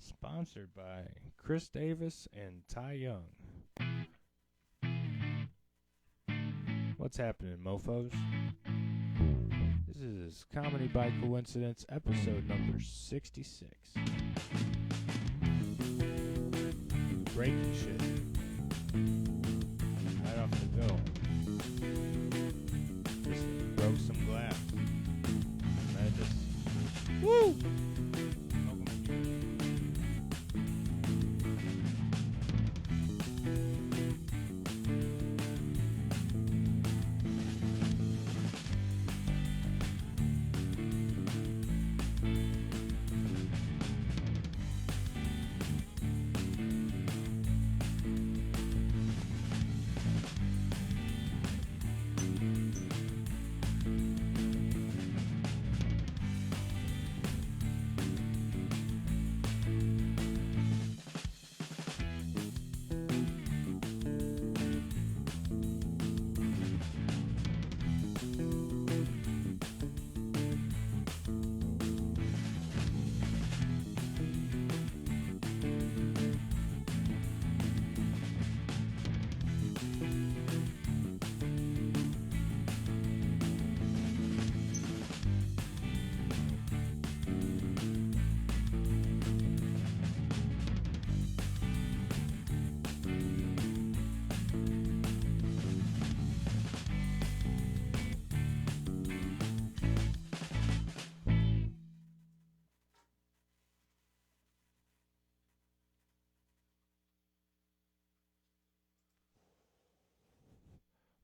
Sponsored by Chris Davis and Ty Young. What's happening, mofos? This is Comedy by Coincidence, episode number 66. Breaking shit. Right off the go. Just broke some glass. Tremendous. Woo!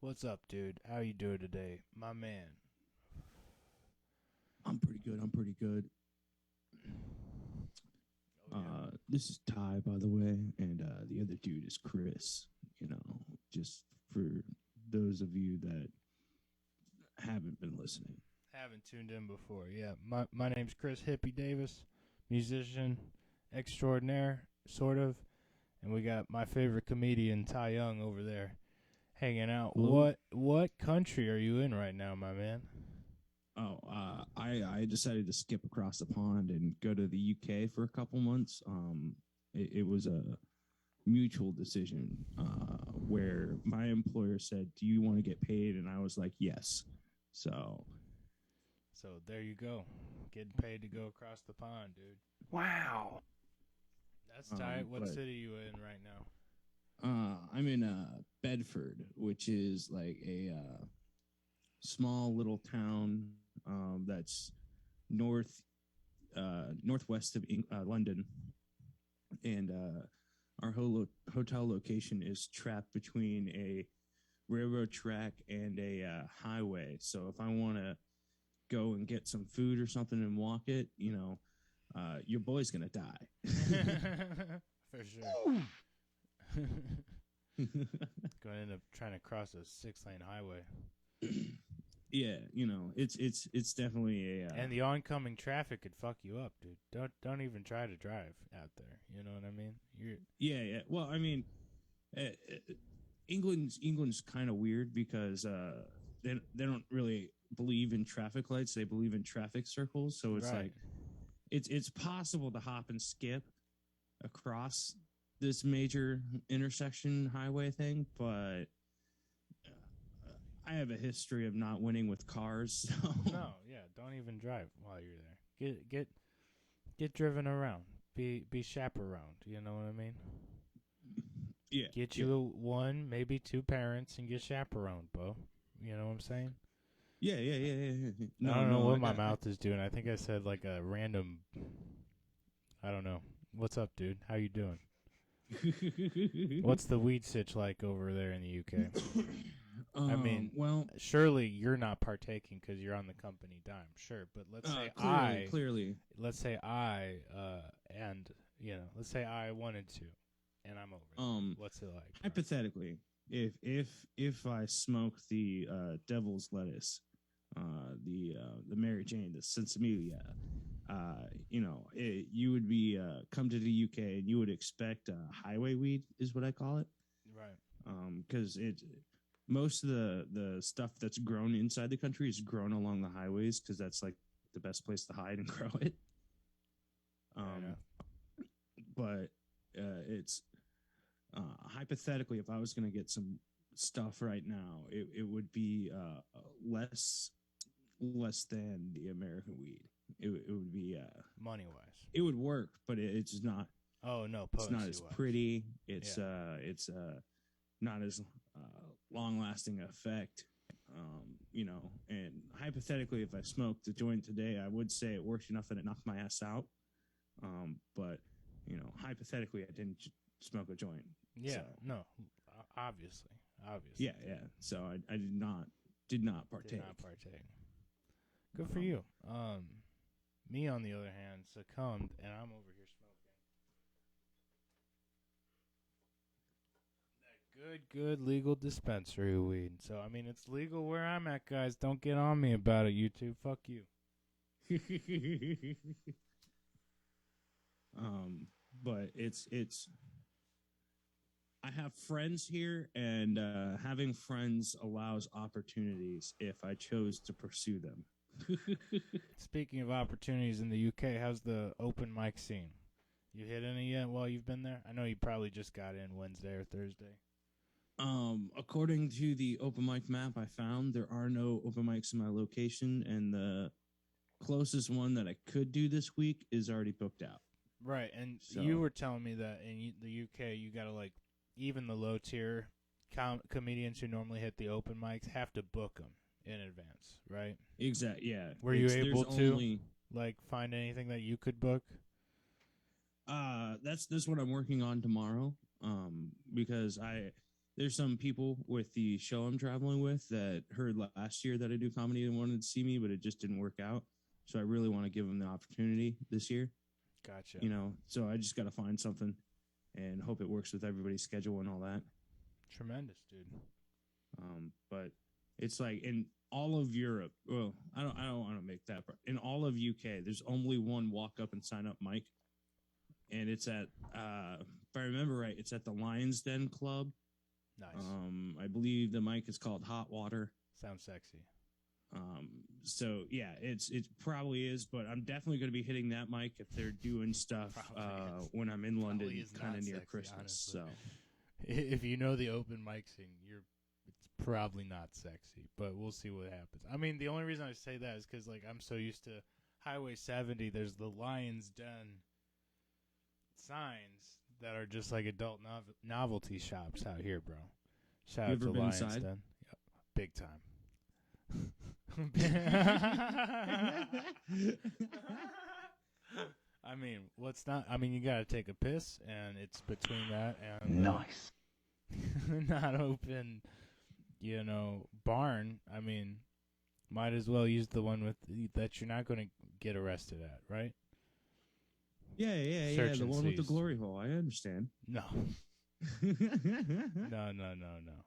What's up, dude? How you doing today? My man. I'm pretty good. This is Ty, by the way, and the other dude is Chris. You know, just for those of you that haven't been listening. Haven't tuned in before. Yeah, my name's Chris Hippie Davis, musician extraordinaire, sort of. And we got my favorite comedian, Ty Young, over there hanging out. Hello? What country are you in right now, my man? Oh, I decided to skip across the pond and go to the UK for a couple months. It was a mutual decision where my employer said, "Do you want to get paid?" And I was like, "Yes." So there you go. Getting paid to go across the pond, dude. Wow. That's tight. What city you in right now? I'm in Bedford, which is like a small little town that's northwest of London, and our hotel location is trapped between a railroad track and a highway. So if I want to go and get some food or something and walk it, your boy's gonna die. For sure. Going to end up trying to cross a 6-lane highway. Yeah, it's definitely a and the oncoming traffic could fuck you up, dude. Don't even try to drive out there. You know what I mean? Yeah. Well, I mean, England's kind of weird because they don't really believe in traffic lights. They believe in traffic circles. So it's right. like it's possible to hop and skip across this major intersection highway thing, but I have a history of not winning with cars. So. No, yeah, don't even drive while you're there. Get driven around. Be chaperoned. You know what I mean? Yeah. Get you one, maybe two parents, and get chaperoned, Bo. You know what I'm saying? Yeah. No, I don't know what my mouth is doing. I think I said like a random. I don't know. What's up, dude? How you doing? What's the weed sitch like over there in the UK? I mean, well, surely you're not partaking because you're on the company dime, sure. But let's say clearly. Let's say let's say I wanted to, and I'm over. What's it like? Hypothetically, if I smoke the devil's lettuce, the Mary Jane, the Sensimilia, you would be come to the UK and you would expect highway weed is what I call it, right? Because most of the stuff that's grown inside the country is grown along the highways because that's like the best place to hide and grow it. but it's hypothetically, if I was going to get some stuff right now, it would be less than the American weed. It would be money wise. it would work, but it's not. Oh no, It's not as pretty. It's not as long lasting effect. And hypothetically, if I smoked a joint today, I would say it worked enough that it knocked my ass out. But hypothetically, I didn't smoke a joint. Yeah, so. No, obviously. Yeah. So I did not partake. Did not partake. Good for you. Me on the other hand succumbed, and I'm over here smoking that good legal dispensary weed. So I mean, it's legal where I'm at, guys. Don't get on me about it, YouTube. Fuck you. But it's I have friends here, and having friends allows opportunities if I chose to pursue them. Speaking of opportunities in the UK, how's the open mic scene? You hit any yet while you've been there? I know you probably just got in Wednesday or Thursday. According to the open mic map I found, there are no open mics in my location, and the closest one that I could do this week is already booked out. Right, and you were telling me that in the UK, you got to, like, even the low-tier comedians who normally hit the open mics have to book them in advance, right? Exactly, yeah. Were you able to, like, find anything that you could book? That's what I'm working on tomorrow, because there's some people with the show I'm traveling with that heard last year that I do comedy and wanted to see me, but it just didn't work out. So I really want to give them the opportunity this year. Gotcha. So I just got to find something and hope it works with everybody's schedule and all that. Tremendous, dude. But it's like in all of Europe. Well, I don't want to make that. In all of UK, there's only one walk up and sign up mic, and it's at if I remember right, it's at the Lions Den Club. Nice. I believe the mic is called Hot Water. Sounds sexy. So yeah, it probably is, but I'm definitely going to be hitting that mic if they're doing stuff when I'm in London, kind of near sexy, Christmas. Honestly. So if you know the open mic scene, it's probably not sexy, but we'll see what happens. I mean, the only reason I say that is because like I'm so used to Highway 70. There's the Lions Den signs that are just like adult novelty shops out here, bro. Shout out to Lions Den. Yep. Big time. I mean, you gotta take a piss, and it's between that and nice. Not open, barn. I mean, might as well use the one that you're not going to get arrested at, right? Yeah. The one with the glory hole. I understand. No. No.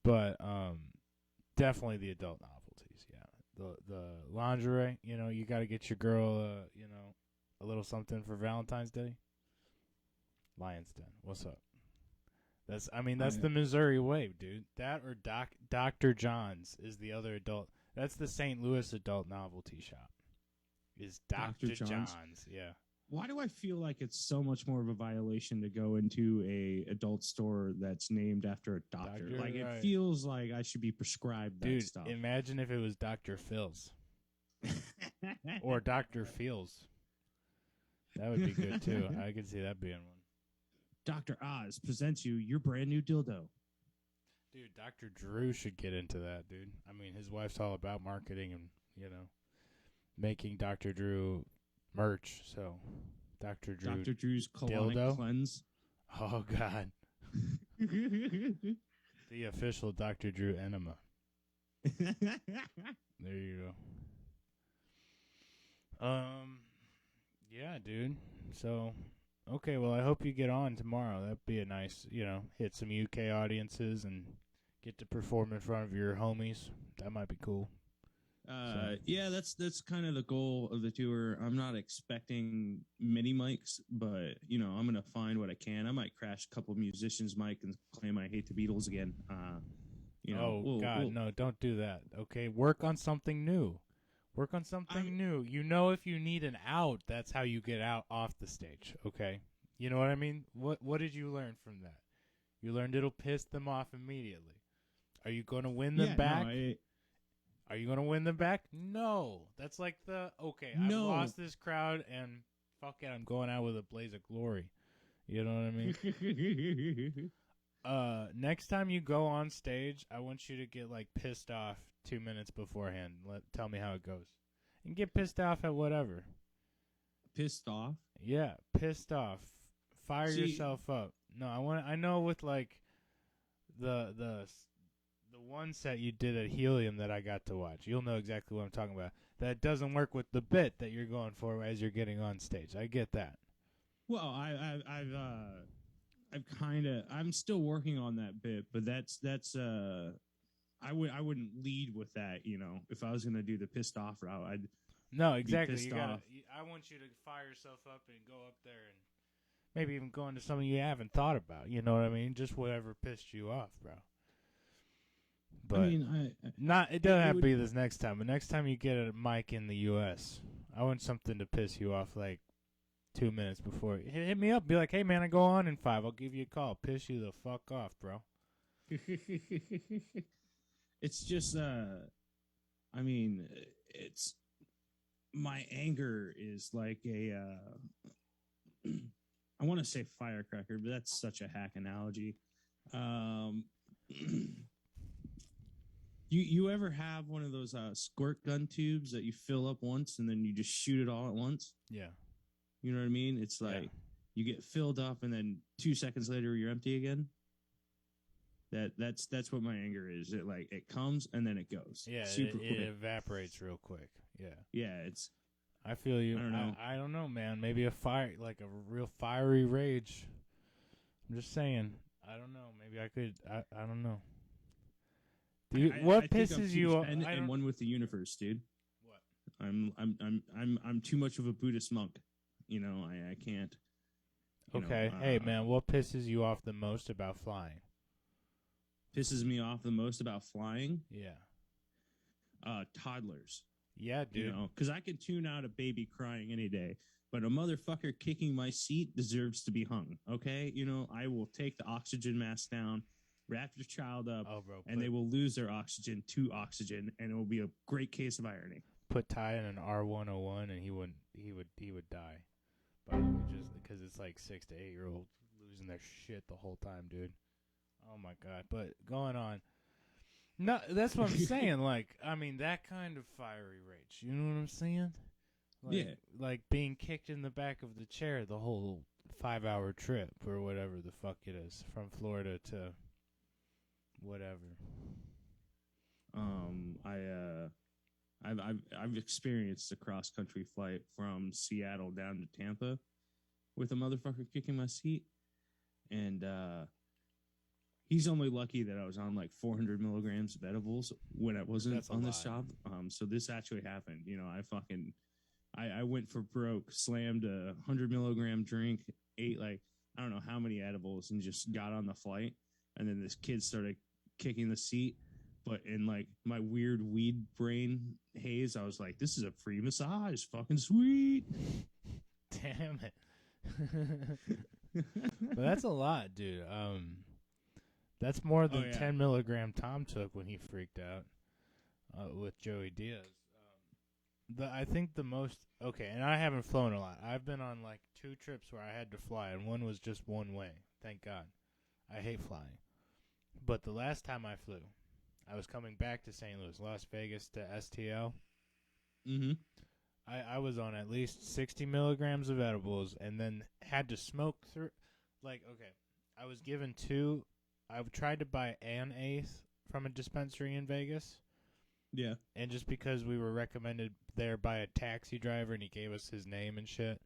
But definitely the adult novelties. Yeah, the lingerie. You got to get your girl, a little something for Valentine's Day. Lions Den. What's up? That's the Missouri way, dude. That or Dr. John's is the other adult. That's the St. Louis adult novelty shop. Is Dr. John's. Yeah. Why do I feel like it's so much more of a violation to go into a adult store that's named after a doctor? It feels like I should be prescribed that stuff. Dude, imagine if it was Dr. Phil's. Or Dr. Feels. That would be good, too. I could see that being one. Dr. Oz presents you your brand new dildo. Dude, Dr. Drew should get into that, dude. I mean, his wife's all about marketing and, making Dr. Drew merch. So, Dr. Drew's colonic dildo? cleanse. Oh, God. The official Dr. Drew enema. There you go. Yeah, dude. So, okay, well, I hope you get on tomorrow. That'd be a nice, hit some UK audiences and get to perform in front of your homies. That might be cool. Yeah, that's kind of the goal of the tour. I'm not expecting mini mics, but I'm gonna find what I can. I might crash a couple musicians' mic and claim I hate the Beatles again. No, don't do that. Okay, work on something new. Work on something new. If you need an out, that's how you get out off the stage. Okay, You know what I mean? What did you learn from that? You learned it'll piss them off immediately. Are you going to win them back? No, Are you going to win them back? No. That's like okay, No. I've lost this crowd and fuck it, I'm going out with a blaze of glory. You know what I mean? Next time you go on stage, I want you to get like pissed off 2 minutes beforehand. Tell me how it goes. And get pissed off at whatever. Pissed off? Yeah, pissed off. Fire yourself up. No, I know with like the one set you did at Helium that I got to watch. You'll know exactly what I'm talking about. That doesn't work with the bit that you're going for as you're getting on stage. I get that. Well, I'm still working on that bit, but that's I wouldn't lead with that, you know. If I was going to do the pissed off route, I'd No, exactly. pissed You gotta, off. I want you to fire yourself up and go up there and maybe even go into something you haven't thought about. You know what I mean? Just whatever pissed you off, bro. But I mean, it doesn't have to be this next time. But next time you get a mic in the U.S., I want something to piss you off like 2 minutes before. Hit me up. Be like, hey, man, I go on in 5. I'll give you a call. Piss you the fuck off, bro. it's just, I mean, it's my anger is like a, I want to say firecracker, but that's such a hack analogy. You ever have one of those squirt gun tubes that you fill up once and then you just shoot it all at once? Yeah. You know what I mean? It's like you get filled up and then 2 seconds later you're empty again. That's what my anger is. It comes and then it goes. Yeah, super quick. It evaporates real quick. Yeah. Yeah, it's. I feel you. I don't know. I don't know, man. Maybe a real fiery rage. I'm just saying. I don't know. Maybe I could. I don't know. Dude, what pisses you off? And one with the universe, dude. What? I'm too much of a Buddhist monk. You know, I can't. Okay. Hey, man, what pisses you off the most about flying? Pisses me off the most about flying? Yeah. Toddlers. Yeah, dude. You know, because I can tune out a baby crying any day, but a motherfucker kicking my seat deserves to be hung. Okay, you know, I will take the oxygen mask down, wrap your child up, and they will lose their oxygen to oxygen, and it will be a great case of irony. Put Ty in an R101, and he would die. But just because it's like 6 to 8 year olds losing their shit the whole time, dude. Oh my god! But going on. No, that's what I'm saying. Like, I mean, that kind of fiery rage. You know what I'm saying? Like, yeah. Like being kicked in the back of the chair the whole 5-hour trip or whatever the fuck it is from Florida to whatever. I've experienced a cross country flight from Seattle down to Tampa with a motherfucker kicking my seat, and he's only lucky that I was on like 400 milligrams of edibles when I wasn't on this job. So this actually happened. You know, I went for broke, slammed a 100 milligram drink, ate like, I don't know how many edibles, and just got on the flight. And then this kid started kicking the seat. But in like my weird weed brain haze, I was like, this is a free massage. Fucking sweet. Damn it. But that's a lot, dude. That's more than 10 milligram Tom took when he freaked out with Joey Diaz. I think the most, okay, and I haven't flown a lot. I've been on like 2 trips where I had to fly, and one was just one way. Thank God. I hate flying. But the last time I flew, I was coming back to St. Louis, Las Vegas to STL. Mm-hmm. I was on at least 60 milligrams of edibles and then had to smoke through. Like, okay, I was given 2. I tried to buy an eighth from a dispensary in Vegas. Yeah. And just because we were recommended there by a taxi driver and he gave us his name and shit,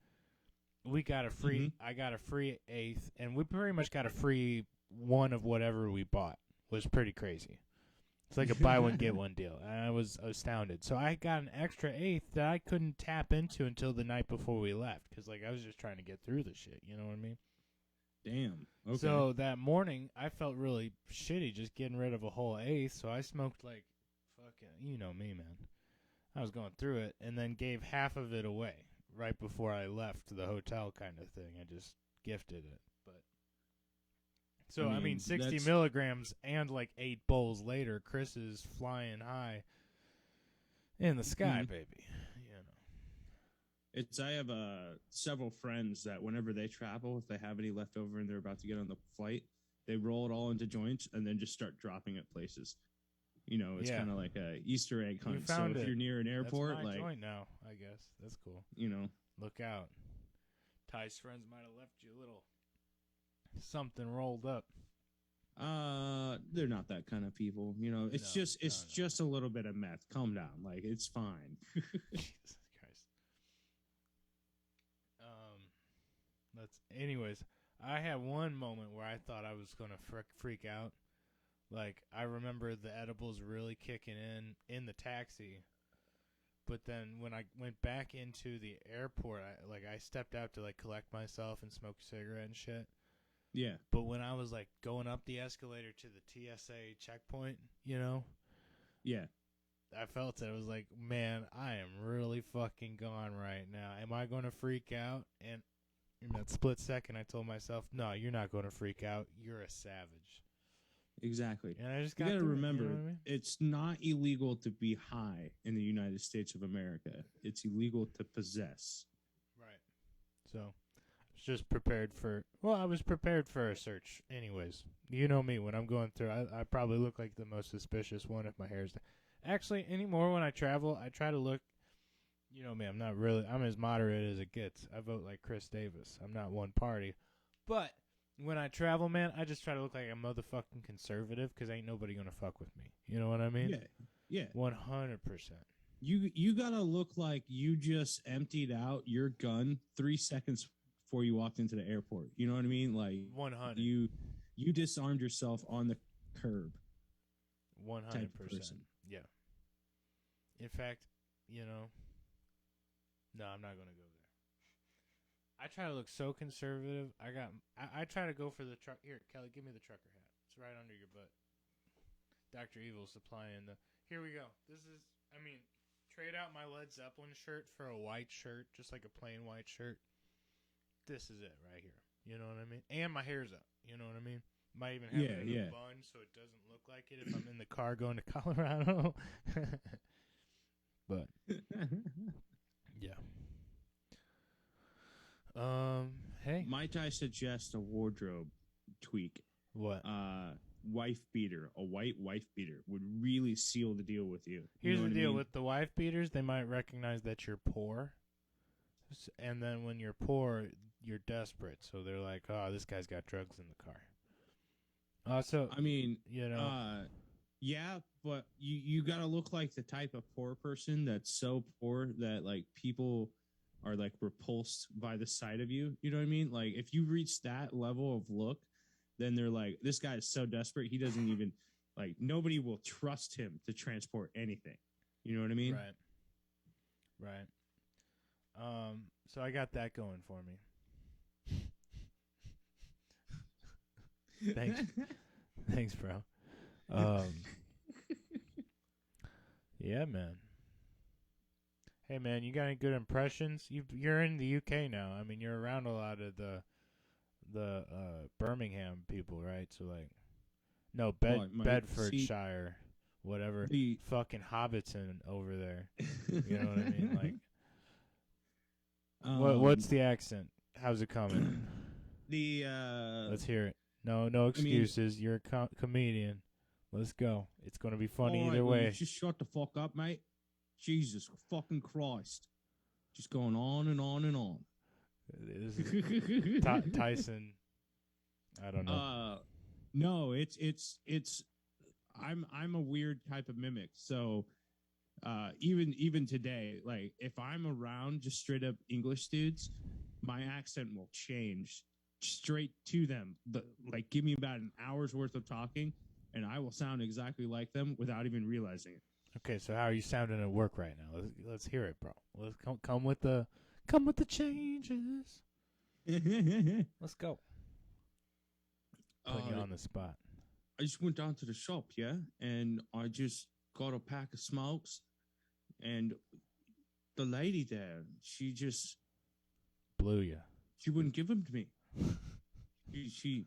we got a free, I got a free eighth, and we pretty much got a free one of whatever we bought. It was pretty crazy. It's like a buy one, get one deal. And I was astounded. So I got an extra eighth that I couldn't tap into until the night before we left. Because, like, I was just trying to get through the shit. You know what I mean? Damn. Okay. So that morning, I felt really shitty just getting rid of a whole eighth. So I smoked, like, fucking, you know me, man. I was going through it and then gave half of it away right before I left the hotel kind of thing. I just gifted it. But so I I mean, mean, 60 that's- milligrams and like 8 bowls later, Chris is flying high in the sky, Mhm. baby. You know. I have several friends that whenever they travel, if they have any left over and they're about to get on the flight, they roll it all into joints and then just start dropping at places. It's Yeah. kind of like a Easter egg You hunt. So found if it. you're near an airport, That's my like joint now, I guess. That's cool. Look out. Ty's friends might have left you a little something rolled up. they're not that kind of people. It's No, just a little bit of meth. Calm down, like it's fine. Jesus Christ. Anyways, I had one moment where I thought I was gonna freak out. Like, I remember the edibles really kicking in the taxi. But then when I went back into the airport, I stepped out to like collect myself and smoke a cigarette and shit. Yeah, But when I was like going up the escalator to the TSA checkpoint, yeah. I felt it. I was like, man, I am really fucking gone right now. Am I going to freak out? And in that split second, I told myself, no, you're not going to freak out. You're a savage. Exactly. And I just You got got to through it, remember, you know what I mean? it's not illegal to be high in the United States of America. It's illegal to possess. Right. So, I was just prepared for. Well, I was prepared for a search. Anyways, you know me. When I'm going through, I probably look like the most suspicious one if my hair's. Actually, anymore when I travel, I try to look. You know me. I'm as moderate as it gets. I vote like Chris Davis. I'm not one party, but when I travel, man, I just try to look like a motherfucking conservative because ain't nobody gonna fuck with me. You know what I mean? Yeah. 100%. You gotta look like you just emptied out your gun 3 seconds before you walked into the airport. You know what I mean? Like 100. you disarmed yourself on the curb. 100%. Type of person. Yeah. In fact, no, I'm not gonna go there. I try to look so conservative. I try to go for the truck. Here, Kelly, give me the trucker hat. It's right under your butt. Dr. Evil supplying the. Here we go. Trade out my Led Zeppelin shirt for a white shirt, just like a plain white shirt. This is it right here. You know what I mean? And my hair's up. You know what I mean? Might even have it in a bun so it doesn't look like it if I'm in the car going to Colorado. But yeah. Hey. Might I suggest a wardrobe tweak? What? Wife beater. A white wife beater would really seal the deal with you. Here's the deal with the wife beaters. They might recognize that you're poor. And then when you're poor, you're desperate. So they're like, oh, this guy's got drugs in the car. Yeah, but you got to look like the type of poor person that's so poor that like people are like repulsed by the sight of you. You know what I mean? Like if you reach that level of look, then they're like, this guy is so desperate. He doesn't even like, nobody will trust him to transport anything. You know what I mean? Right. So I got that going for me. Thanks, bro. Yeah, man. Hey, man, you got any good impressions? You're in the UK now. I mean, you're around a lot of the Birmingham people, right? So like, no, Bedfordshire, whatever. The fucking Hobbiton over there. You know what I mean? Like, what's the accent? How's it coming? Let's hear it. No excuses. You're a comedian. Let's go. It's gonna be funny either way. You just shut the fuck up, mate. Jesus fucking Christ. Just going on and on and on. This is Tyson. I don't know. No, it's I'm a weird type of mimic. So even today, like if I'm around just straight up English dudes, my accent will change straight to them. Like give me about an hour's worth of talking and I will sound exactly like them without even realizing it. Okay, so how are you sounding at work right now? Let's hear it, bro. Let's come with the changes. Let's go. Putting you on the spot. I just went down to the shop, yeah, and I just got a pack of smokes, and the lady there, she just blew you. She wouldn't give them to me. She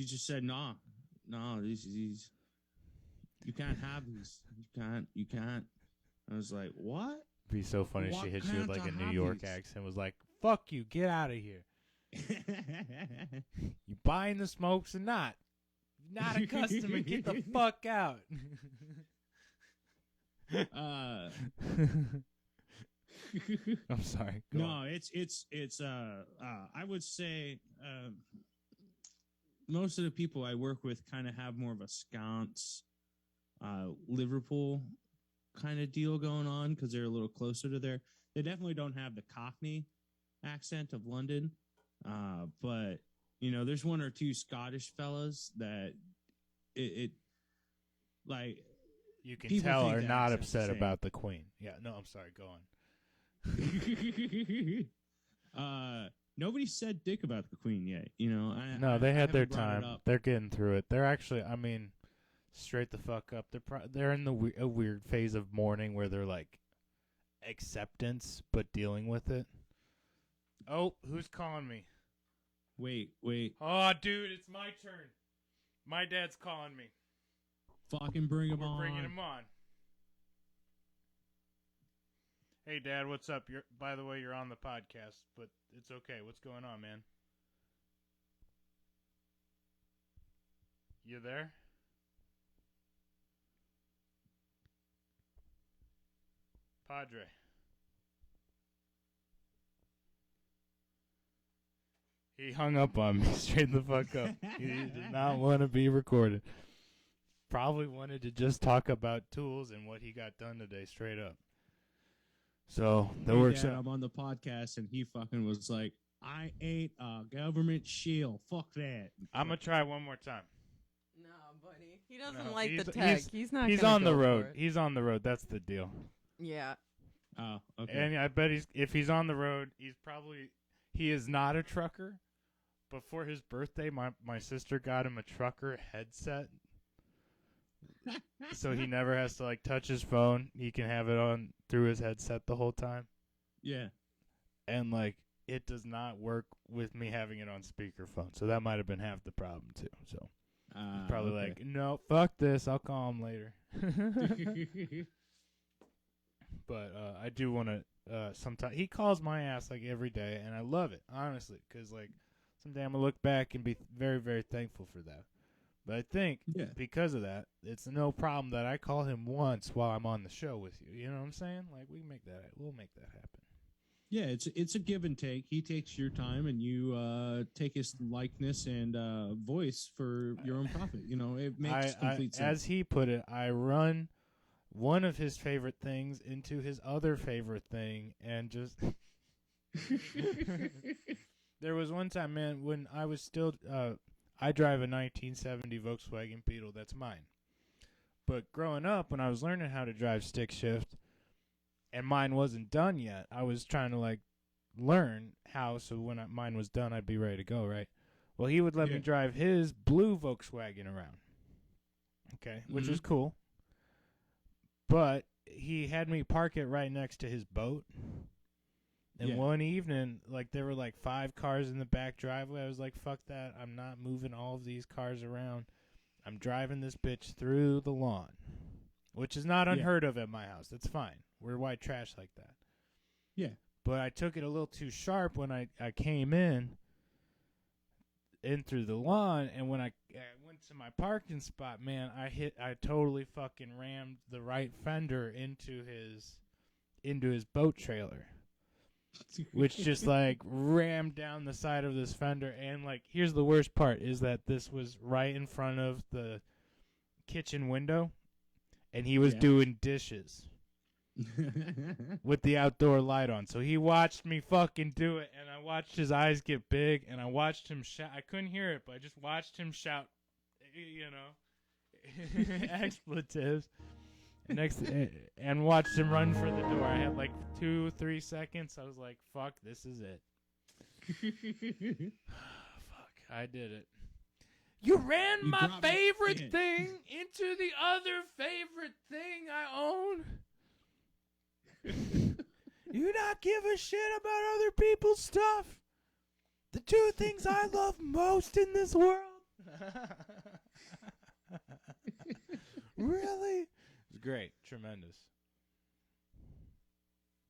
just said, "Nah, no, these you can't have these. You can't." I was like, "What?" Be so funny if What she hit you with can't like I a New have York these? accent. Was like, "Fuck you, get out of here. You buying the smokes or not? You're not a customer. Get the fuck out." I'm sorry. Go on. No, it's I would say most of the people I work with kind of have more of a sconce Liverpool kind of deal going on because they're a little closer to there. They definitely don't have the Cockney accent of London, but there's one or two Scottish fellas that it like You can people tell think are the not accent's the upset same. about the Queen. Yeah, no, I'm sorry. Go on. Nobody said dick about the Queen yet. No, they had their haven't brought it time. up. They're getting through it. They're actually, I mean, straight the fuck up. They're in a weird phase of mourning where they're like acceptance but dealing with it. Oh, who's calling me? Wait. Oh, dude, it's my turn. My dad's calling me. Fucking bring him We're on. bringing him on. Hey, Dad, what's up? By the way, you're on the podcast, but it's okay. What's going on, man? You there? Padre. He hung up on me straight the fuck up. He did not want to be recorded. Probably wanted to just talk about tools and what he got done today straight up. So that works out. I'm on the podcast and he fucking was like, I ain't a government shield. Fuck that. I'm going to try one more time. No, buddy. He doesn't No, like he's- the tech. He's not He's gonna on the go road. for it. He's on the road. That's the deal. Yeah. Oh, okay. And I bet if he's on the road, he is not a trucker. But for his birthday, my sister got him a trucker headset. So he never has to like touch his phone. He can have it on through his headset the whole time. Yeah. And like it does not work with me having it on speakerphone. So that might have been half the problem too. So he's probably okay. like, no, fuck this. I'll call him later. But I do want to. Sometimes he calls my ass like every day, and I love it honestly, because like someday I'm gonna look back and be very, very thankful for that. But I think Yeah. because of that, it's no problem that I call him once while I'm on the show with you. You know what I'm saying? Like we'll make that happen. Yeah, it's a give and take. He takes your time, and you take his likeness and voice for your own profit. It makes complete sense. As he put it, I run one of his favorite things into his other favorite thing, and just. There was one time, man, when I was still. I drive a 1970 Volkswagen Beetle. That's mine. But growing up, when I was learning how to drive stick shift, and mine wasn't done yet, I was trying to like learn how. So when mine was done, I'd be ready to go. Right. Well, he would let me drive his blue Volkswagen around. Okay, which was cool. But he had me park it right next to his boat. And one evening, like there were like 5 cars in the back driveway. I was like, fuck that. I'm not moving all of these cars around. I'm driving this bitch through the lawn, which is not unheard of at my house. That's fine. We're white trash like that. Yeah. But I took it a little too sharp when I came in through the lawn, and when I went to my parking spot, man, I totally fucking rammed the right fender into his boat trailer. Which just like rammed down the side of this fender, and like here's the worst part is that this was right in front of the kitchen window, and he was doing dishes with the outdoor light on. So he watched me fucking do it, and I watched his eyes get big, and I watched him shout. I couldn't hear it, but I just watched him shout, expletives. And watched him run for the door. I had like 2-3 seconds. I was like, fuck, this is it. Fuck, I did it. You ran my favorite thing into the other favorite thing I own. You not give a shit about other people's stuff. The two things I love most in this world. Really? It's great. Tremendous.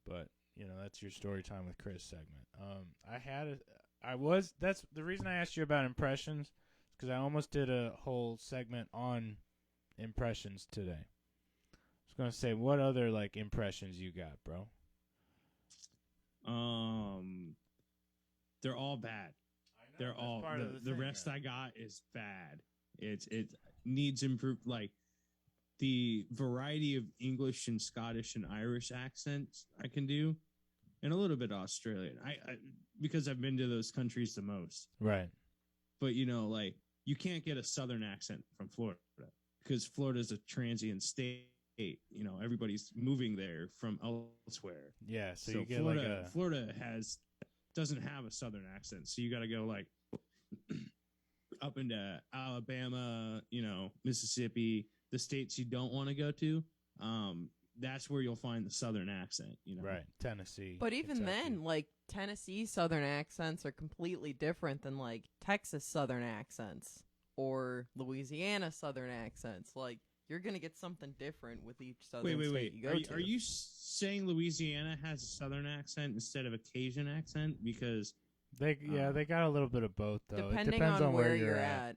But, that's your story time with Chris segment. That's the reason I asked you about impressions, because I almost did a whole segment on impressions today. I was going to say, what other, impressions you got, bro? They're all bad. They're all the rest I got is bad. It needs improved. Like the variety of English and Scottish and Irish accents I can do, and a little bit Australian. I because I've been to those countries the most. Right. But you can't get a Southern accent from Florida because Florida's a transient state. Everybody's moving there from elsewhere. Yeah, so you get Florida doesn't have a Southern accent, so you got to go up into Alabama, Mississippi, the states you don't want to go to. That's where you'll find the Southern accent. Right, Tennessee. But even Kentucky. then, Tennessee Southern accents are completely different than Texas Southern accents or Louisiana Southern accents. You're going to get something different with each Southern state you go to. Are you saying Louisiana has a Southern accent instead of a Cajun accent? Because they got a little bit of both, though. Depending it depends on where you're at.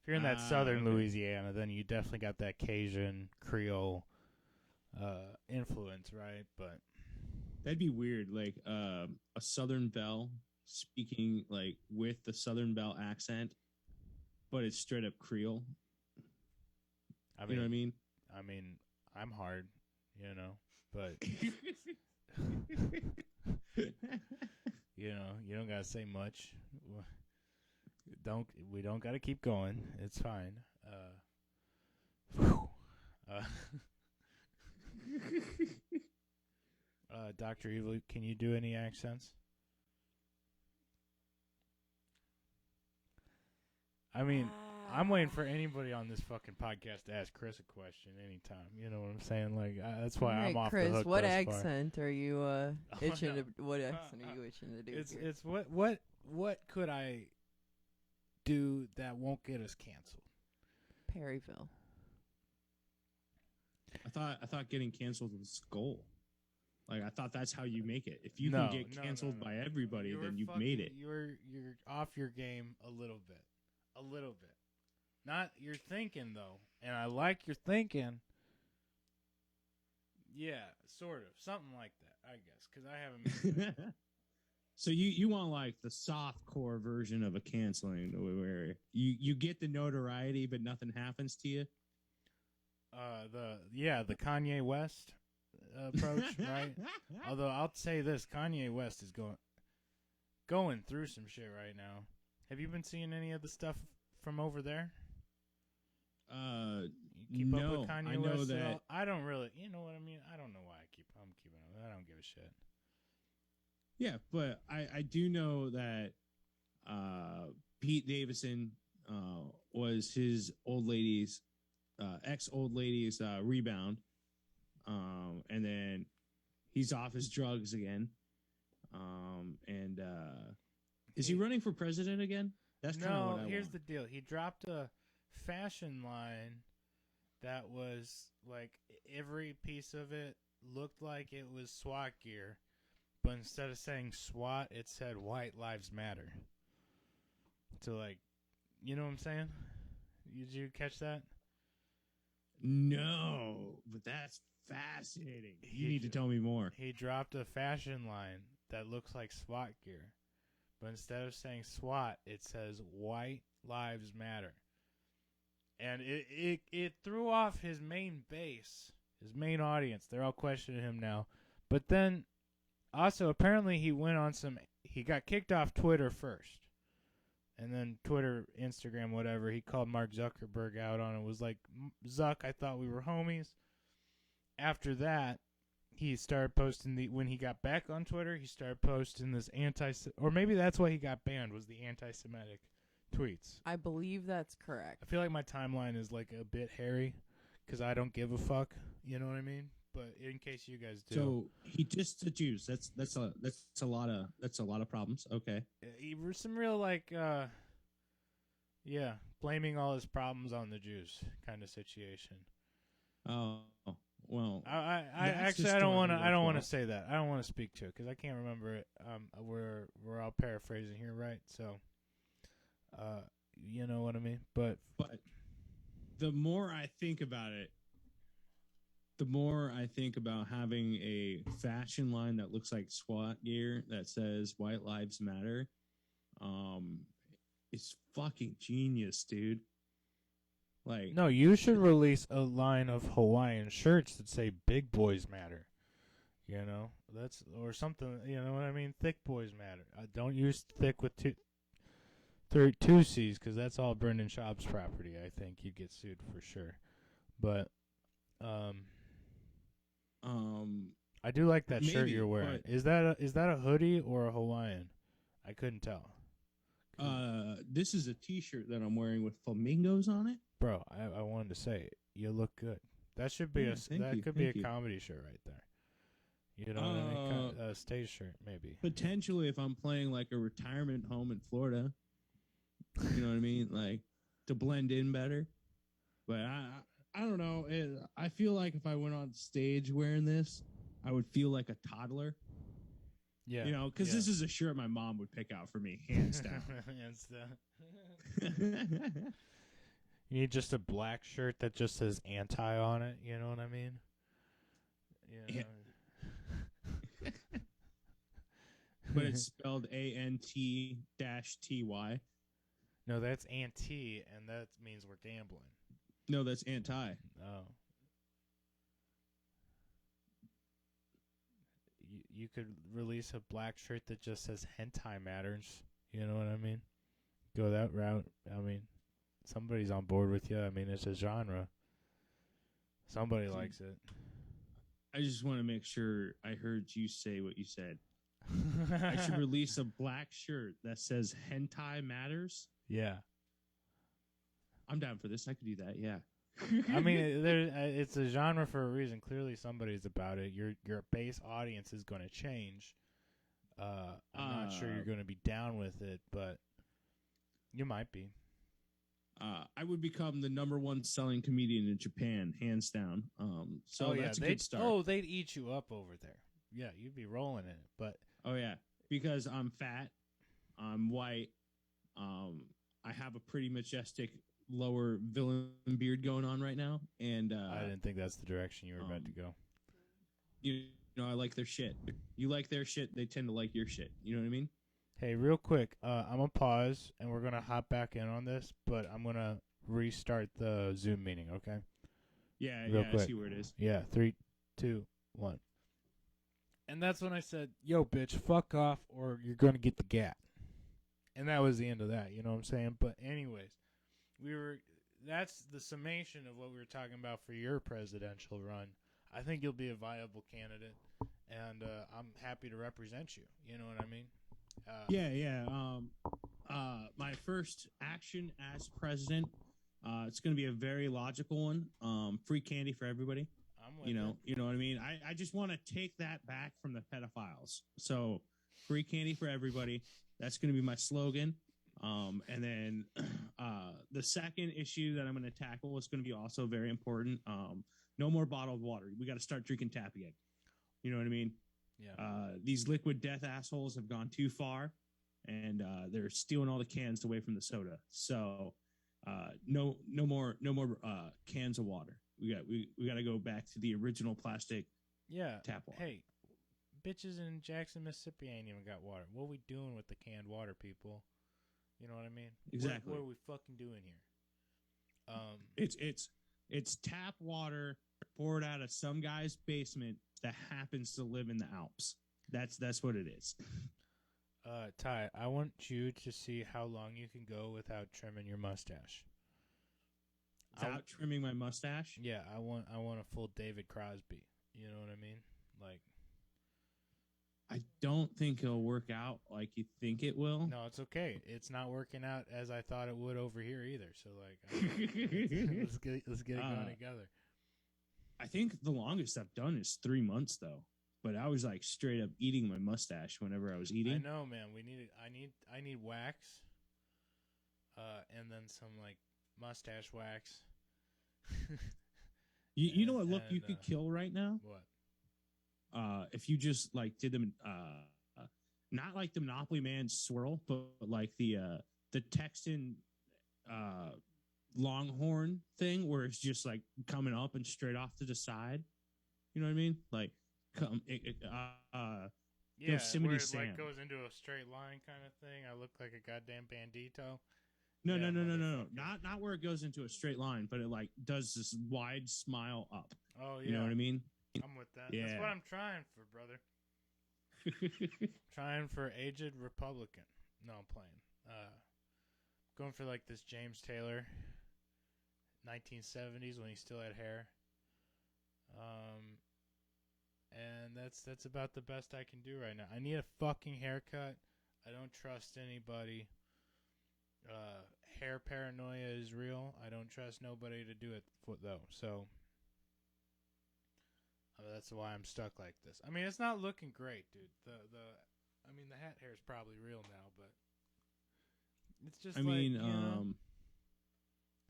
If you're in that southern okay. Louisiana, then you definitely got that Cajun Creole influence, right? But that'd be weird, a Southern Belle speaking with the Southern Belle accent, but it's straight up Creole. You know what I mean? I mean, I'm hard, but you don't gotta say much. We don't gotta keep going. It's fine. Dr. Evil, can you do any accents? I mean, I'm waiting for anybody on this fucking podcast to ask Chris a question anytime. You know what I'm saying? That's why I'm off Chris, the hook. what thus accent are you itching no. to? What accent are you itching to do? It's what could I do that won't get us canceled? Perryville. I thought getting canceled was the goal. I thought that's how you make it. If you can get canceled by everybody, then you've made it. You're off your game a little bit. A little bit. Not your thinking, though. And I like your thinking. Yeah, sort of. Something like that, I guess, because I haven't made that. So you want the soft core version of a canceling where you get the notoriety but nothing happens to you? The Kanye West approach, right? Although I'll say this, Kanye West is going through some shit right now. Have you been seeing any of the stuff from over there? You keep up with Kanye I know West that. at all? I don't really. You know what I mean? I don't know why I'm keeping up. I don't give a shit. Yeah, but I do know that Pete Davidson was his ex-old lady's rebound, and then he's off his drugs again. Is he running for president again? That's kind of what I here's want. the deal. He dropped a fashion line that was every piece of it looked like it was SWAT gear, but instead of saying SWAT, it said White Lives Matter. So you know what I'm saying? Did you catch that? No, but that's fascinating. You need to tell me more. He dropped a fashion line that looks like SWAT gear, but instead of saying SWAT, it says White Lives Matter. And it threw off his main base, his main audience. They're all questioning him now. But then, also, apparently he got kicked off Twitter first. And then Twitter, Instagram, whatever, he called Mark Zuckerberg out on it. Was like, Zuck, I thought we were homies. After that, he started posting when he got back on Twitter, he started posting this or maybe that's why he got banned, was the anti-Semitic tweets. I believe that's correct. I feel like my timeline is a bit hairy because I don't give a fuck. You know what I mean? but in case you guys do, So he just the Jews. That's a lot of problems. Okay. some real yeah, blaming all his problems on the Jews kind of situation. Oh well. I That's actually I don't want to historically say that. I don't want to speak to it because I can't remember it. We're all paraphrasing here, right? So, you know what I mean. But the more I think about it, the more I think about having a fashion line that looks like SWAT gear that says "White Lives Matter." It's fucking genius, dude. Like, no, you should release a line of Hawaiian shirts that say "Big Boys Matter." You know, that's or something. You know what I mean? Thick boys matter. Don't use thick with two C's because that's all Brendan Schaub's property. I think you'd get sued for sure. But I do like that shirt maybe, you're wearing. but- Is that a hoodie or a Hawaiian? I couldn't tell. this is a T-shirt that I'm wearing with flamingos on it. Bro, I wanted to say it. You look good. That should be Yeah, could be a thank you. comedy shirt right there. You know what I mean? A stage shirt maybe. Potentially, if I'm playing like a retirement home in Florida, you know what I mean, like to blend in better. But I don't know. I feel like if I went on stage wearing this, I would feel like a toddler. Yeah. You know, because this is a shirt my mom would pick out for me, hands down. Hands down. You need just a black shirt that just says anti on it. You know what I mean? You know? But it's spelled ANT-TY. No, that's anti, and that means we're gambling. No, that's anti. Oh. You could release a black shirt that just says hentai matters. You know what I mean? Go that route. I mean, somebody's on board with you. I mean, it's a genre. Somebody likes it. I just want to make sure I heard you say what you said. I should release a black shirt that says hentai matters. Yeah. I'm down for this. I could do that. Yeah. I mean, it's a genre for a reason. Clearly, somebody's about it. Your base audience is going to change. I'm not sure you're going to be down with it, but you might be. I would become the #1 selling comedian in Japan, hands down. So that's a good start. Oh, they'd eat you up over there. Yeah, you'd be rolling in it. But oh yeah, because I'm fat, I'm white, I have a pretty majestic lower villain beard going on right now, and I didn't think that's the direction you were about to go. You know, I like their shit. You like their shit, they tend to like your shit. You know what I mean? Hey, real quick, I'm going to pause, and we're going to hop back in on this, but I'm going to restart the Zoom meeting, okay? Yeah, Real quick. I see where it is. Yeah, 3, 2, 1. And that's when I said, yo, bitch, fuck off, or you're going to get the gat. And that was the end of that, you know what I'm saying? But anyways, that's the summation of what we were talking about for your presidential run. I think you'll be a viable candidate, and I'm happy to represent you. You know what I mean? Yeah. My first action as president, it's going to be a very logical one. Free candy for everybody. I'm with You know what I mean? I just want to take that back from the pedophiles. So free candy for everybody. That's going to be my slogan. And then the second issue that I'm going to tackle is going to be also very important. No more bottled water. We got to start drinking tap again. You know what I mean? Yeah. These liquid death assholes have gone too far, and they're stealing all the cans away from the soda. So no more cans of water. We got to go back to the original plastic tap water. Hey, bitches in Jackson, Mississippi ain't even got water. What are we doing with the canned water, people? You know what I mean? Exactly. What are we fucking doing here? It's tap water poured out of some guy's basement that happens to live in the Alps. That's what it is. Ty, I want you to see how long you can go without trimming your mustache. Without trimming my mustache? Yeah, I want a full David Crosby. You know what I mean? Like, I don't think it'll work out like you think it will. no, it's okay. It's not working out as I thought it would over here either. So like, let's get it going together. I think the longest I've done is 3 months though. But I was like straight up eating my mustache whenever I was eating. I know, man. I need wax, and then some like mustache wax. You know what look you could kill right now? What? If you just like did them, not like the Monopoly Man swirl, but like the Texan Longhorn thing, where it's just like coming up and straight off to the side. You know what I mean? Like Yeah, Yosemite where it Sam. like goes into a straight line kind of thing. I look like a goddamn bandito. No, Yeah, no. motherfucker. Not where it goes into a straight line, but it like does this wide smile up. Oh yeah, You know what I mean? I'm with that. Yeah. That's what I'm trying for, brother. Trying for aged Republican. No, I'm playing. Going for like this James Taylor, 1970s when he still had hair. And that's about the best I can do right now. I need a fucking haircut. I don't trust anybody. Hair paranoia is real. I don't trust nobody to do it though. So that's why I'm stuck like this. I mean, it's not looking great, dude. The hat hair is probably real now, but it's just it's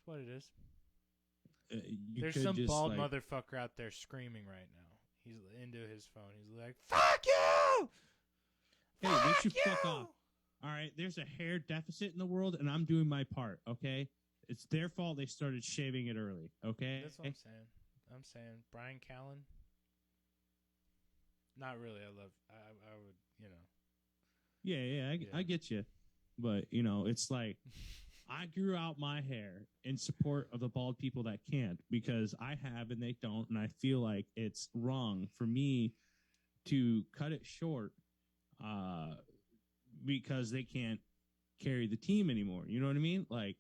what it is. There's some bald motherfucker out there screaming right now. He's into his phone. He's like, "Fuck you!" Hey, they should fuck off. All right, there's a hair deficit in the world, and I'm doing my part, okay? It's their fault they started shaving it early, okay? That's what I'm saying. I'm saying Brian Callen. Not really. I would, Yeah, I get you. But, it's like I grew out my hair in support of the bald people that can't, because I have and they don't, and I feel like it's wrong for me to cut it short because they can't carry the team anymore. You know what I mean? Like,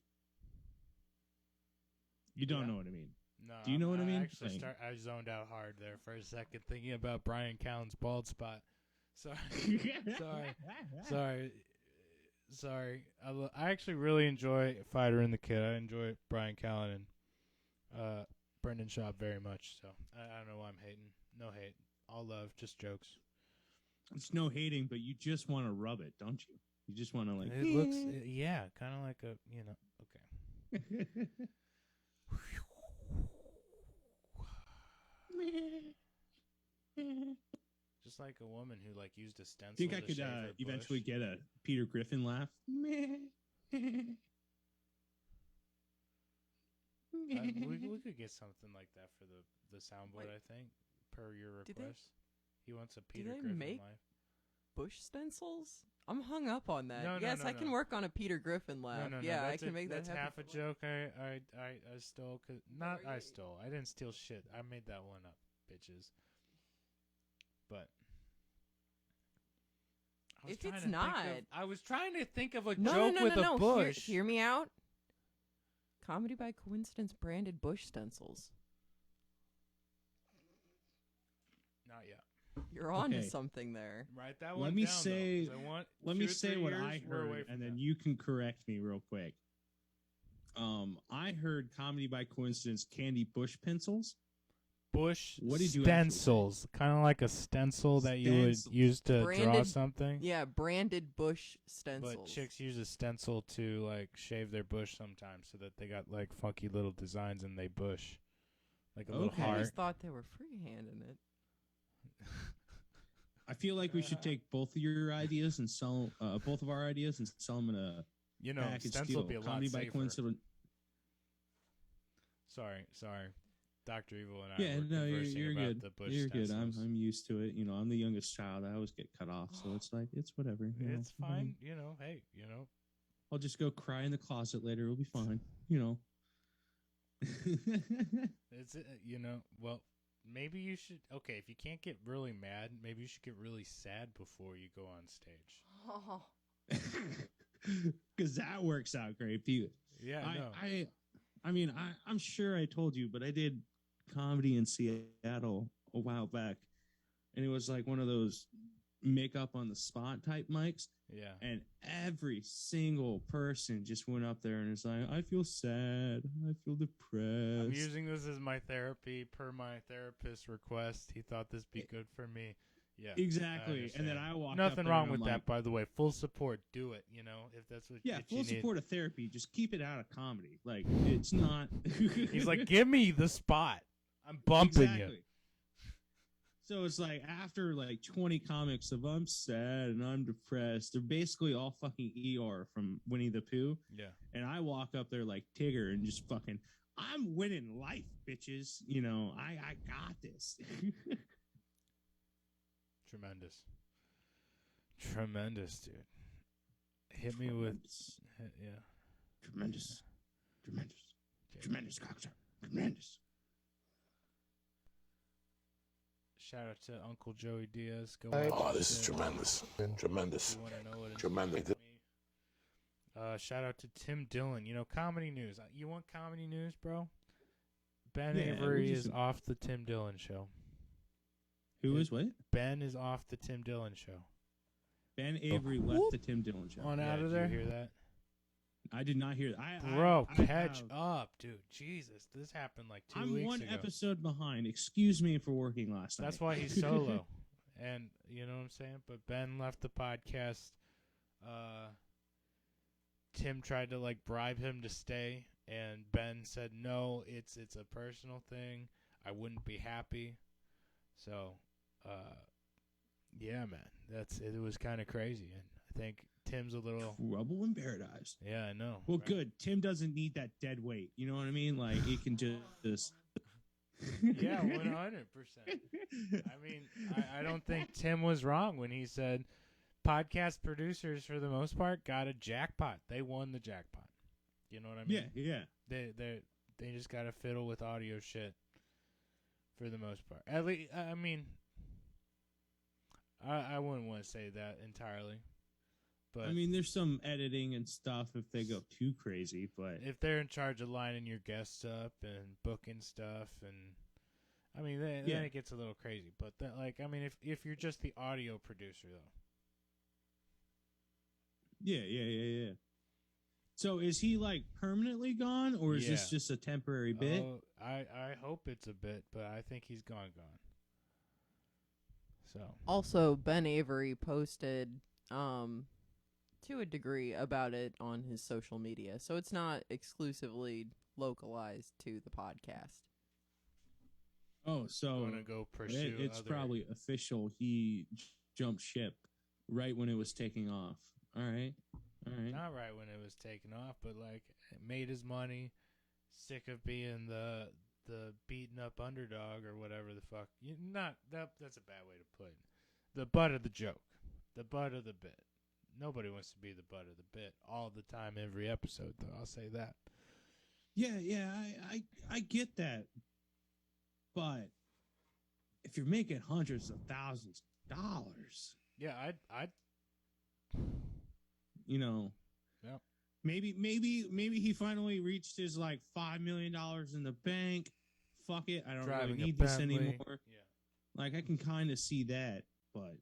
you don't know what I mean. No, do you know what I mean? I zoned out hard there for a second thinking about Brian Callen's bald spot. Sorry. Sorry. I actually really enjoy Fighter and the Kid. I enjoy Brian Callen and Brendan Schaub very much. So I don't know why I'm hating. No hate. All love. Just jokes. It's no hating, but you just want to rub it, don't you? You just want to like. It looks, yeah, kind of like a, okay. Just like a woman who like used a stencil. Think I could eventually get a Peter Griffin laugh? We could get something like that for the soundboard. I think per your request. He wants a Peter Griffin make laugh. Bush stencils? I'm hung up on that. No, yes, I can work on a Peter Griffin laugh. No, I can make that happen. That's half a joke. I stole. I stole. I didn't steal shit. I made that one up, bitches. But if it's not, I was trying to think of a joke with a bush. Hear me out. Comedy by Coincidence branded Bush stencils. Not yet. You're on to something there. Write that one Let me down, say what I years, heard, and then you can correct me real quick. I heard Comedy by Coincidence candy bush pencils. Bush what did you stencils, kind of like a stencil that you would use to draw something. Yeah, branded bush stencils. But chicks use a stencil to like shave their bush sometimes, so that they got like funky little designs in their bush, like a little heart. I always thought they were freehanding it. I feel like we should take both of your ideas and sell both of our ideas and sell them in a package stencil deal. be a lot Comedy by safer. Coincidence. Sorry. Dr. Evil and I were conversing you're about good. the bush You're good. stencils. I'm used to it. I'm the youngest child. I always get cut off, so it's like it's whatever. It's fine. Hey, I'll just go cry in the closet later. It'll be fine. It's well, maybe you should. Okay, if you can't get really mad, maybe you should get really sad before you go on stage. Oh. Because that works out great. Yeah, I'm sure I told you, but I did comedy in Seattle a while back, and it was like one of those make up on the spot type mics, Yeah. And every single person just went up there and was like, I feel sad. I feel depressed. I'm using this as my therapy per my therapist's request. He thought this be good for me. Yeah. Exactly. And then I walked Nothing up there wrong and with I'm that, like, by the way. Full support. Do it, if that's what yeah, what full you need. support of therapy. Just keep it out of comedy. Like, it's not. He's like, give me the spot. I'm bumping exactly. you. So it's like after like 20 comics of I'm sad and I'm depressed, they're basically all fucking ER from Winnie the Pooh. Yeah. And I walk up there like Tigger and just fucking, I'm winning life, bitches. I got this. Tremendous, dude. Hit me with, yeah. Tremendous, cocktail. Tremendous. Shout out to Uncle Joey Diaz. Go this is tremendous. Tremendous. You want to know what Tremendous. Shout out to Tim Dillon. Comedy news. You want comedy news, bro? Ben Yeah, Avery is off the Tim Dillon show. Who is what? Ben is off the Tim Dillon show. Ben Avery left the Tim Dillon show. On out of there. Did you hear that? I did not hear that. Bro, catch up, dude. Jesus, this happened like 2 weeks ago. I'm one episode behind. Excuse me for working last night. That's why he's solo. And you know what I'm saying? But Ben left the podcast. Tim tried to bribe him to stay, and Ben said, no, it's a personal thing. I wouldn't be happy. So, yeah, man. It was kind of crazy. And I think Tim's a little trouble in paradise. Yeah, I know. Well, right? Good. Tim doesn't need that dead weight. You know what I mean? Like he can just. Yeah, 100%. I mean, I don't think Tim was wrong when he said podcast producers, for the most part, got a jackpot. They won the jackpot. You know what I mean? Yeah. They just got to fiddle with audio shit for the most part. At least, I mean, I wouldn't want to say that entirely. But I mean, there's some editing and stuff if they go too crazy, but if they're in charge of lining your guests up and booking stuff, and I mean, then it gets a little crazy. But that, I mean, if you're just the audio producer, though, yeah. So is he permanently gone, or is this just a temporary bit? I hope it's a bit, but I think he's gone. So also, Ben Avery posted to a degree about it on his social media, so it's not exclusively localized to the podcast. Oh, so want to go pursue it's probably official. He jumped ship right when it was taking off. All right. Not right when it was taking off, but made his money, sick of being the beaten up underdog or whatever the fuck. That's a bad way to put it. The butt of the joke, the butt of the bit. Nobody wants to be the butt of the bit all the time, every episode, though. I'll say that. Yeah, I get that. But if you're making hundreds of thousands of dollars, yeah, I'd yeah. Maybe he finally reached his $5 million in the bank. Fuck it, I don't really need this anymore. Yeah, I can kind of see that, but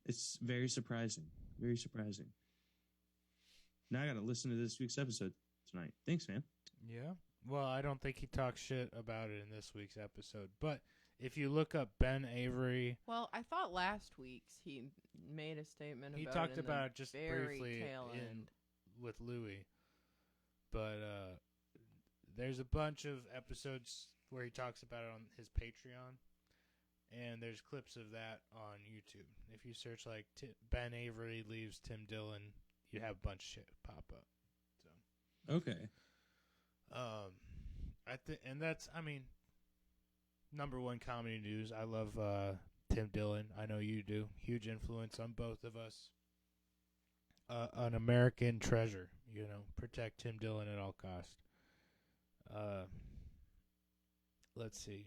it's very surprising. Very surprising. Now I got to listen to this week's episode tonight. Thanks, man. Yeah. Well, I don't think he talks shit about it in this week's episode, but if you look up Ben Avery, well, I thought last week's he made a statement about he talked it about it just very briefly tail end. with Louis, but there's a bunch of episodes where he talks about it on his Patreon, and there's clips of that on YouTube. If you search Ben Avery leaves Tim Dillon, you have a bunch of shit pop up. So okay, and that's, I mean, number one comedy news. I love Tim Dillon. I know you do. Huge influence on both of us. An American treasure. Protect Tim Dillon at all costs. Let's see.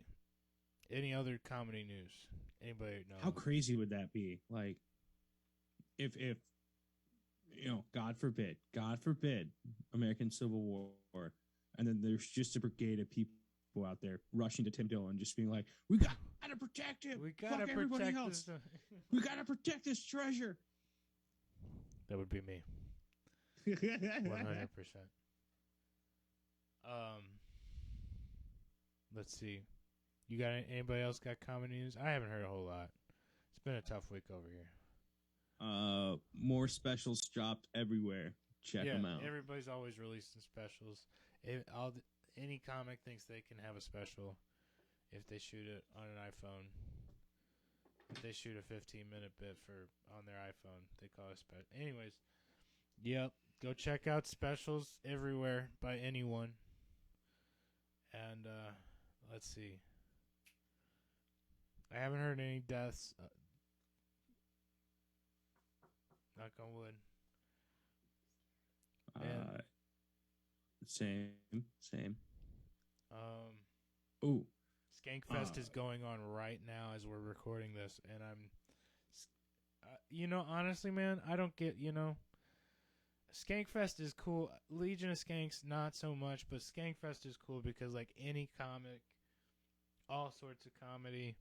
Any other comedy news? Anybody know? How crazy would that be? If God forbid, American Civil War, and then there's just a brigade of people people out there rushing to Tim Dillon, just being like, "We gotta protect him. We gotta Fuck everybody protect else. this. We gotta protect this treasure." That would be me. 100%. Let's see. You got anybody else got comedy news? I haven't heard a whole lot. It's been a tough week over here. More specials dropped everywhere. Check them out. Everybody's always releasing specials. Any comic thinks they can have a special if they shoot it on an iPhone. If they shoot a 15-minute bit on their iPhone, they call it special. Anyways, yep. Go check out specials everywhere by anyone. And let's see. I haven't heard any deaths. Knock on wood. Same. Ooh. Skankfest is going on right now as we're recording this, and honestly, man, I don't get, Skankfest is cool. Legion of Skanks, not so much, but Skankfest is cool because, like, any comic, all sorts of comedy,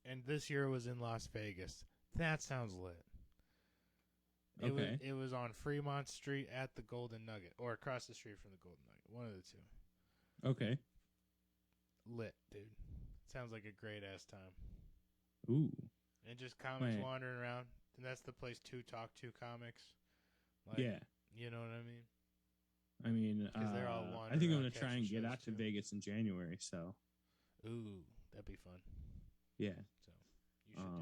and this year was in Las Vegas. That sounds lit. Okay. It was on Fremont Street at the Golden Nugget, or across the street from the Golden Nugget. One of the two. Okay. Lit, dude. Sounds like a great-ass time. Ooh. And just comics wandering around. And that's the place to talk to comics. Like, yeah. You know what I mean? I mean, they're all I think I'm around going to try and get out to too. Vegas in January, so. Ooh, that'd be fun. Yeah. So,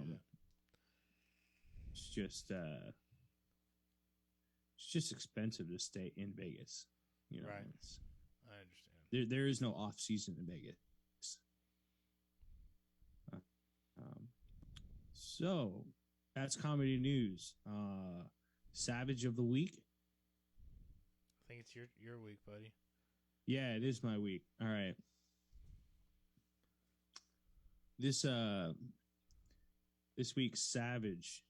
you should do that. It's just expensive to stay in Vegas. You know, right. I understand. There is no off season in Vegas. So that's comedy news. Savage of the week. I think it's your week, buddy. Yeah, it is my week. All right. This week's Savage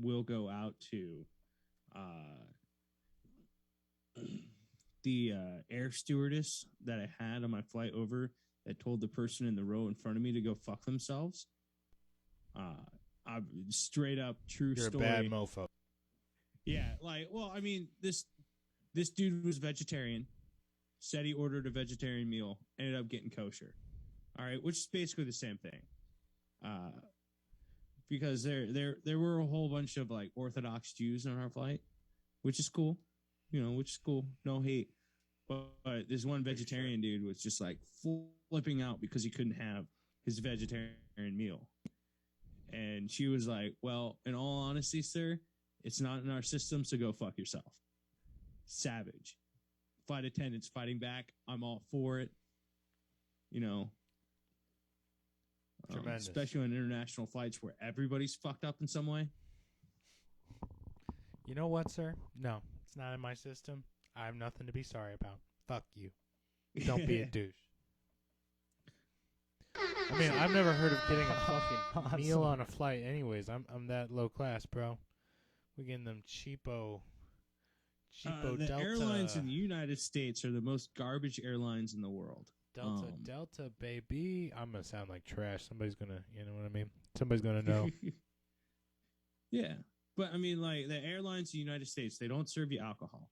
will go out to the air stewardess that I had on my flight over that told the person in the row in front of me to go fuck themselves. Straight up true You're story. You're a bad mofo. Yeah, I mean, this dude was vegetarian, said he ordered a vegetarian meal, ended up getting kosher. All right, which is basically the same thing. Because there were a whole bunch of like Orthodox Jews on our flight, which is cool. No hate. But this one vegetarian dude was just like flipping out because he couldn't have his vegetarian meal. And she was like, "Well, in all honesty, sir, it's not in our system, so go fuck yourself." Savage. Flight attendants fighting back. I'm all for it. Tremendous. Especially on international flights where everybody's fucked up in some way. You know what, sir? No, it's not in my system. I have nothing to be sorry about. Fuck you. Don't be a douche. I mean, I've never heard of getting a fucking meal on a flight. Anyways, I'm that low class, bro. We're getting them cheapo the Delta. Airlines in the United States are the most garbage airlines in the world. Delta, baby. I'm gonna sound like trash. Somebody's gonna, you know what I mean? Somebody's gonna know. Yeah, but I mean, like the airlines in the United States, they don't serve you alcohol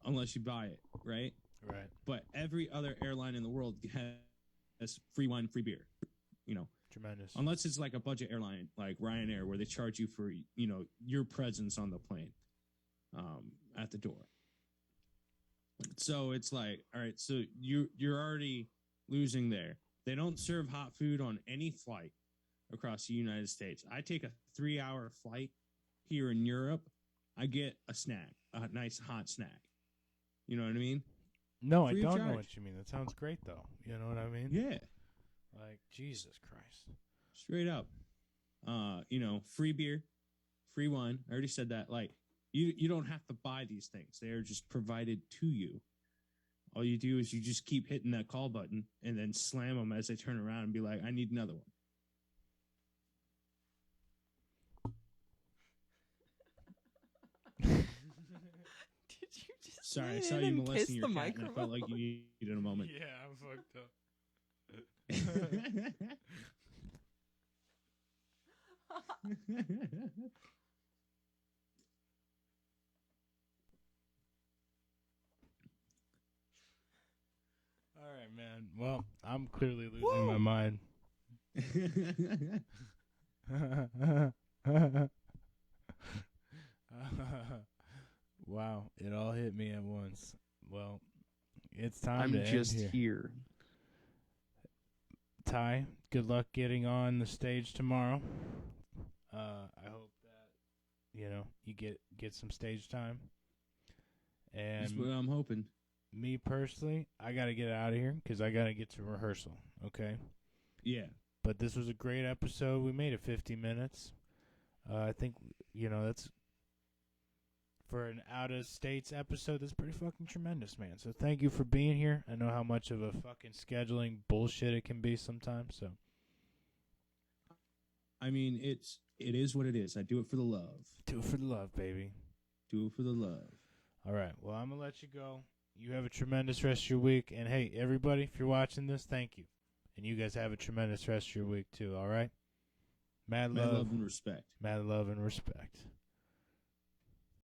unless you buy it, right? Right. But every other airline in the world has free wine, free beer. Tremendous. Unless it's like a budget airline like Ryanair, where they charge you for your presence on the plane, at the door. So it's like, all right, so you're already losing there. They don't serve hot food on any flight across the United States. I take a 3-hour flight here in Europe. I get a snack, a nice hot snack. You know what I mean? No, Free I of don't know charge. what you mean. That sounds great, though. You know what I mean? Yeah. Like, Jesus Christ. Straight up. Free beer, free wine. I already said that. Like, you don't have to buy these things. They are just provided to you. All you do is you just keep hitting that call button and then slam them as they turn around and be like, "I need another one." Did you just Sorry, I You saw you didn't kiss molesting your the cat, and I felt like you needed a moment. Yeah, I'm fucked up. All right, man. Well, I'm clearly losing my mind. Wow, it all hit me at once. Well, it's time I'm to just end here. here. Ty, good luck getting on the stage tomorrow. I hope that you get some stage time. That's And what I'm hoping. me personally, I got to get out of here because I got to get to rehearsal. Okay. Yeah. But this was a great episode. We made it 50 minutes. I think, that's for an out-of-states episode, that's pretty fucking tremendous, man. So thank you for being here. I know how much of a fucking scheduling bullshit it can be sometimes. So I mean, it is what it is. I do it for the love. do it for the love, baby. Do it for the love. All right. Well, I'm going to let you go. You have a tremendous rest of your week. And, hey, everybody, if you're watching this, thank you. And you guys have a tremendous rest of your week, too, all right? Mad love and respect. Mad love and respect.